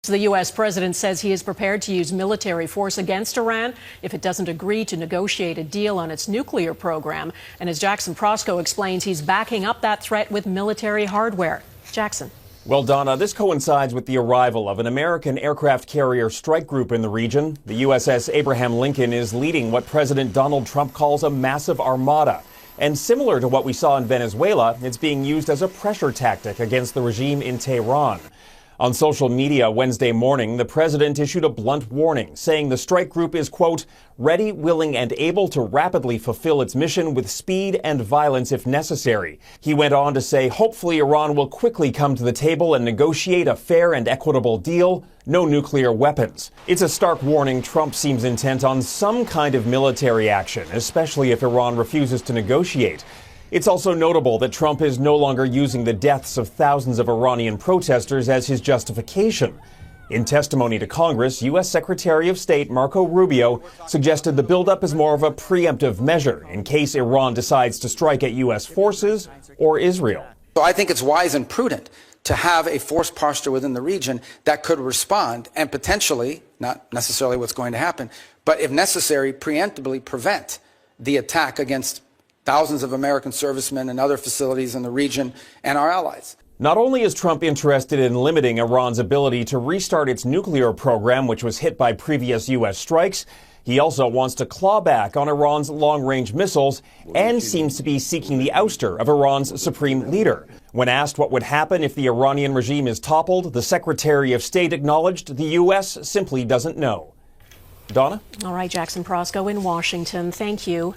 The U.S. president says he is prepared to use military force against Iran if it doesn't agree to negotiate a deal on its nuclear program. And as Jackson Prosco explains, he's backing up that threat with military hardware. Jackson. Well, Donna, this coincides with the arrival of an American aircraft carrier strike group in the region. The USS Abraham Lincoln is leading what President Donald Trump calls a massive armada. And similar to what we saw in Venezuela, it's being used as a pressure tactic against the regime in Tehran. On social media Wednesday morning, the president issued a blunt warning, saying the strike group is, quote, ready, willing, and able to rapidly fulfill its mission with speed and violence if necessary. He went on to say, hopefully Iran will quickly come to the table and negotiate a fair and equitable deal. No nuclear weapons. It's a stark warning. Trump seems intent on some kind of military action, especially if Iran refuses to negotiate. It's also notable that Trump is no longer using the deaths of thousands of Iranian protesters as his justification. In testimony to Congress, U.S. Secretary of State Marco Rubio suggested the buildup is more of a preemptive measure in case Iran decides to strike at U.S. forces or Israel. So I think it's wise and prudent to have a force posture within the region that could respond and potentially, not necessarily what's going to happen, but if necessary, preemptively prevent the attack against thousands of American servicemen and other facilities in the region and our allies. Not only is Trump interested in limiting Iran's ability to restart its nuclear program, which was hit by previous U.S. strikes, he also wants to claw back on Iran's long-range missiles and seems to be seeking the ouster of Iran's supreme leader. When asked what would happen if the Iranian regime is toppled, the Secretary of State acknowledged the U.S. simply doesn't know. Donna? All right, Jackson Prosco in Washington. Thank you.